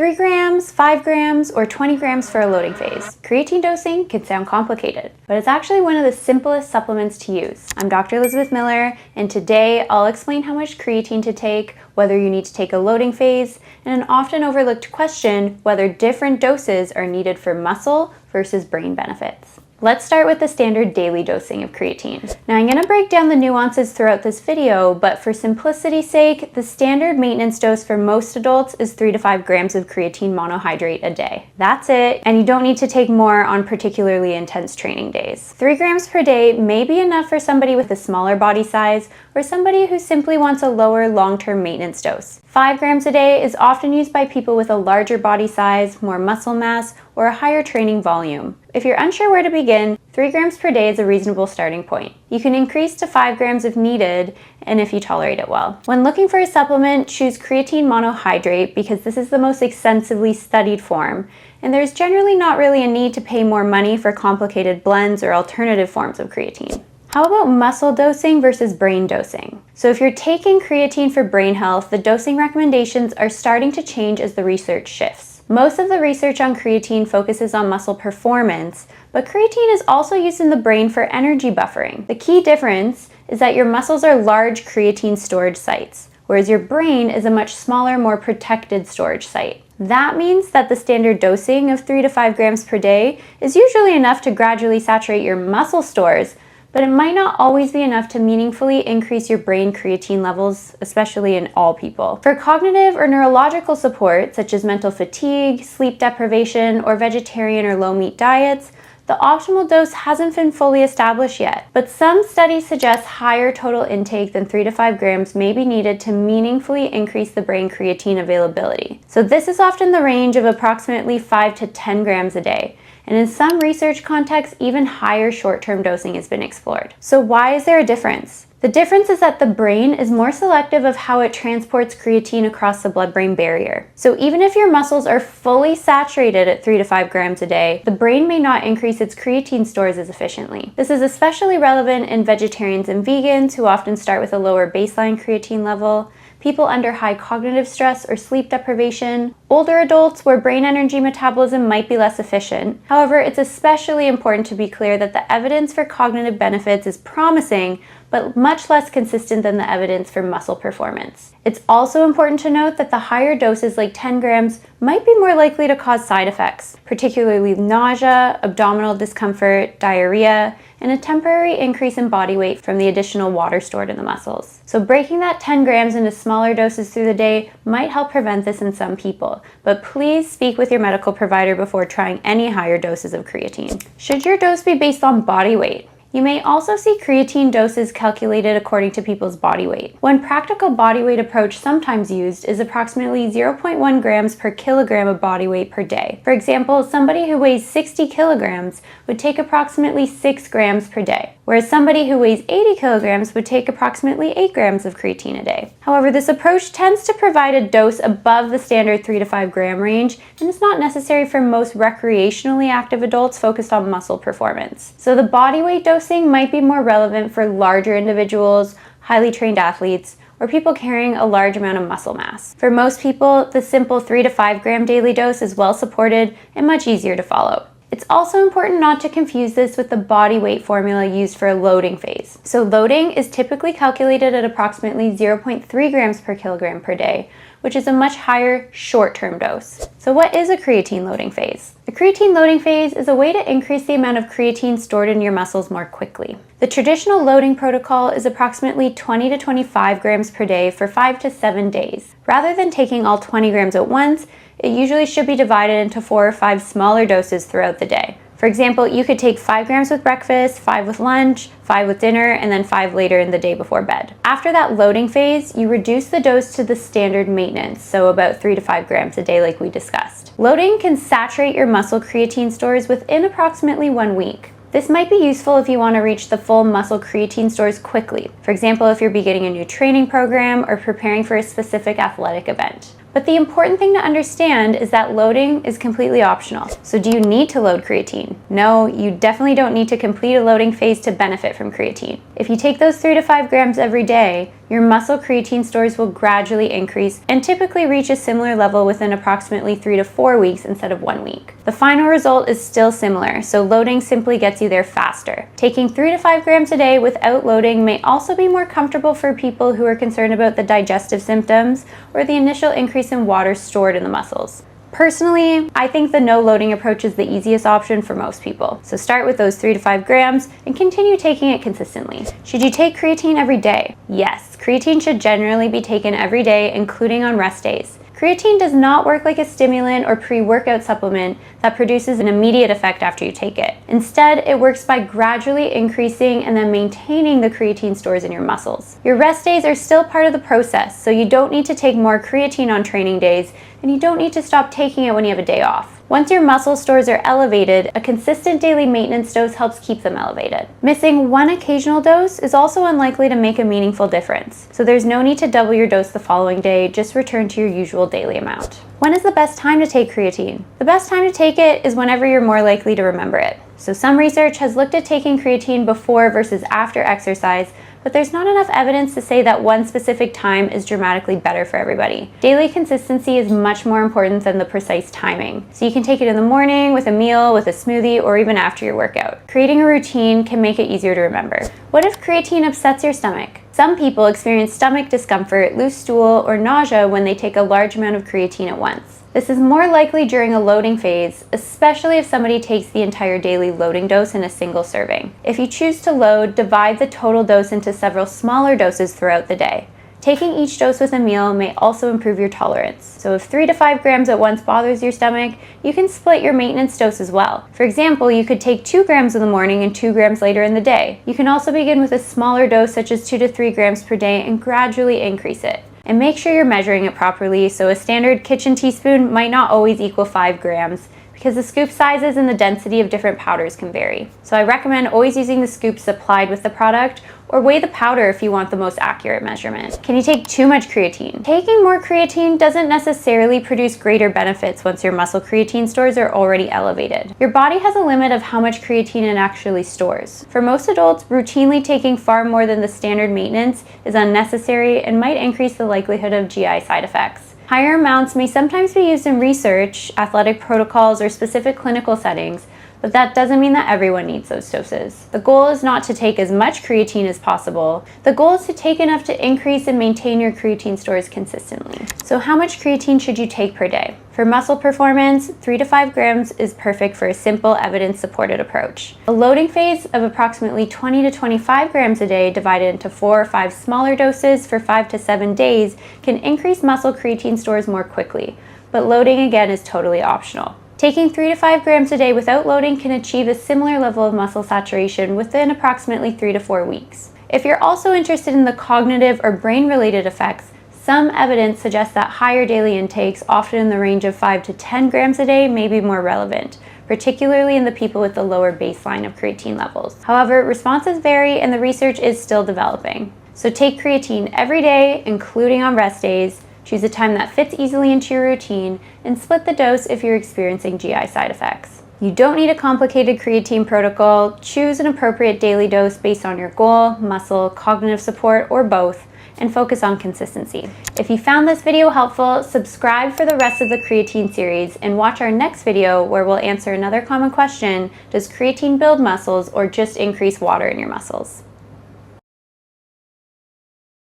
3 grams, 5 grams, or 20 grams for a loading phase. Creatine dosing can sound complicated, but it's actually one of the simplest supplements to use. I'm Dr. Elizabeth Miller, and today I'll explain how much creatine to take, whether you need to take a loading phase, and an often overlooked question, whether different doses are needed for muscle versus brain benefits. Let's start with the standard daily dosing of creatine. Now I'm going to break down the nuances throughout this video, but for simplicity's sake, the standard maintenance dose for most adults is 3 to 5 grams of creatine monohydrate a day. That's it, and you don't need to take more on particularly intense training days. 3 grams per day may be enough for somebody with a smaller body size or somebody who simply wants a lower long-term maintenance dose. 5 grams a day is often used by people with a larger body size, more muscle mass, or a higher training volume. If you're unsure where to begin, 3 grams per day is a reasonable starting point. You can increase to 5 grams if needed, and if you tolerate it well. When looking for a supplement, choose creatine monohydrate because this is the most extensively studied form, and there's generally not really a need to pay more money for complicated blends or alternative forms of creatine. How about muscle dosing versus brain dosing? So if you're taking creatine for brain health, the dosing recommendations are starting to change as the research shifts. Most of the research on creatine focuses on muscle performance, but creatine is also used in the brain for energy buffering. The key difference is that your muscles are large creatine storage sites, whereas your brain is a much smaller, more protected storage site. That means that the standard dosing of 3 to 5 grams per day is usually enough to gradually saturate your muscle stores, but it might not always be enough to meaningfully increase your brain creatine levels, especially in all people. For cognitive or neurological support, such as mental fatigue, sleep deprivation, or vegetarian or low-meat diets, the optimal dose hasn't been fully established yet, but some studies suggest higher total intake than 3 to 5 grams may be needed to meaningfully increase the brain creatine availability. So this is often the range of approximately 5 to 10 grams a day. And in some research contexts, even higher short-term dosing has been explored. So why is there a difference? The difference is that the brain is more selective of how it transports creatine across the blood-brain barrier. So even if your muscles are fully saturated at 3 to 5 grams a day, the brain may not increase its creatine stores as efficiently. This is especially relevant in vegetarians and vegans who often start with a lower baseline creatine level, people under high cognitive stress or sleep deprivation, older adults where brain energy metabolism might be less efficient. However, it's especially important to be clear that the evidence for cognitive benefits is promising, but much less consistent than the evidence for muscle performance. It's also important to note that the higher doses, like 10 grams, might be more likely to cause side effects, particularly nausea, abdominal discomfort, diarrhea, and a temporary increase in body weight from the additional water stored in the muscles. So breaking that 10 grams into smaller doses through the day might help prevent this in some people, but please speak with your medical provider before trying any higher doses of creatine. Should your dose be based on body weight? You may also see creatine doses calculated according to people's body weight. One practical body weight approach sometimes used is approximately 0.1 grams per kilogram of body weight per day. For example, somebody who weighs 60 kilograms would take approximately 6 grams per day, whereas somebody who weighs 80 kilograms would take approximately 8 grams of creatine a day. However, this approach tends to provide a dose above the standard 3 to 5 gram range, and is not necessary for most recreationally active adults focused on muscle performance. So the body weight dosing might be more relevant for larger individuals, highly trained athletes, or people carrying a large amount of muscle mass. For most people, the simple 3 to 5 gram daily dose is well supported and much easier to follow. It's also important not to confuse this with the body weight formula used for a loading phase. So loading is typically calculated at approximately 0.3 grams per kilogram per day, which is a much higher short-term dose. So what is a creatine loading phase? A creatine loading phase is a way to increase the amount of creatine stored in your muscles more quickly. The traditional loading protocol is approximately 20 to 25 grams per day for 5 to 7 days. Rather than taking all 20 grams at once, it usually should be divided into 4 or 5 smaller doses throughout the day. For example, you could take 5 grams with breakfast, 5 with lunch, 5 with dinner, and then 5 later in the day before bed. After that loading phase, you reduce the dose to the standard maintenance, so about 3 to 5 grams a day like we discussed. Loading can saturate your muscle creatine stores within approximately 1 week. This might be useful if you want to reach the full muscle creatine stores quickly. For example, if you're beginning a new training program or preparing for a specific athletic event. But the important thing to understand is that loading is completely optional. So do you need to load creatine? No, you definitely don't need to complete a loading phase to benefit from creatine. If you take those 3 to 5 grams every day, your muscle creatine stores will gradually increase and typically reach a similar level within approximately 3 to 4 weeks instead of 1 week. The final result is still similar, so loading simply gets you there faster. Taking 3 to 5 grams a day without loading may also be more comfortable for people who are concerned about the digestive symptoms or the initial increase in water stored in the muscles. Personally, I think the no loading approach is the easiest option for most people. So start with those 3 to 5 grams and continue taking it consistently. Should you take creatine every day? Yes, creatine should generally be taken every day, including on rest days. Creatine does not work like a stimulant or pre-workout supplement that produces an immediate effect after you take it. Instead, it works by gradually increasing and then maintaining the creatine stores in your muscles. Your rest days are still part of the process, so you don't need to take more creatine on training days, and you don't need to stop taking it when you have a day off. Once your muscle stores are elevated, a consistent daily maintenance dose helps keep them elevated. Missing one occasional dose is also unlikely to make a meaningful difference, so there's no need to double your dose the following day, just return to your usual daily amount. When is the best time to take creatine? The best time to take it is whenever you're more likely to remember it. So some research has looked at taking creatine before versus after exercise, but there's not enough evidence to say that one specific time is dramatically better for everybody. Daily consistency is much more important than the precise timing. So you can take it in the morning, with a meal, with a smoothie, or even after your workout. Creating a routine can make it easier to remember. What if creatine upsets your stomach? Some people experience stomach discomfort, loose stool, or nausea when they take a large amount of creatine at once. This is more likely during a loading phase, especially if somebody takes the entire daily loading dose in a single serving. If you choose to load, divide the total dose into several smaller doses throughout the day. Taking each dose with a meal may also improve your tolerance. So if 3 to 5 grams at once bothers your stomach, you can split your maintenance dose as well. For example, you could take 2 grams in the morning and 2 grams later in the day. You can also begin with a smaller dose such as 2 to 3 grams per day and gradually increase it. And make sure you're measuring it properly, so a standard kitchen teaspoon might not always equal 5 grams, because the scoop sizes and the density of different powders can vary. So I recommend always using the scoops supplied with the product, or weigh the powder if you want the most accurate measurement. Can you take too much creatine? Taking more creatine doesn't necessarily produce greater benefits once your muscle creatine stores are already elevated. Your body has a limit of how much creatine it actually stores. For most adults, routinely taking far more than the standard maintenance is unnecessary and might increase the likelihood of GI side effects. Higher amounts may sometimes be used in research, athletic protocols, or specific clinical settings, but that doesn't mean that everyone needs those doses. The goal is not to take as much creatine as possible. The goal is to take enough to increase and maintain your creatine stores consistently. So how much creatine should you take per day? For muscle performance, 3 to 5 grams is perfect for a simple, evidence-supported approach. A loading phase of approximately 20 to 25 grams a day divided into 4 or 5 smaller doses for 5 to 7 days can increase muscle creatine stores more quickly, but loading again is totally optional. Taking 3 to 5 grams a day without loading can achieve a similar level of muscle saturation within approximately 3 to 4 weeks. If you're also interested in the cognitive or brain-related effects, some evidence suggests that higher daily intakes, often in the range of 5 to 10 grams a day, may be more relevant, particularly in the people with the lower baseline of creatine levels. However, responses vary and the research is still developing. So take creatine every day, including on rest days. Choose a time that fits easily into your routine, and split the dose if you're experiencing GI side effects. You don't need a complicated creatine protocol. Choose an appropriate daily dose based on your goal, muscle, cognitive support, or both, and focus on consistency. If you found this video helpful, subscribe for the rest of the creatine series and watch our next video where we'll answer another common question: does creatine build muscles or just increase water in your muscles?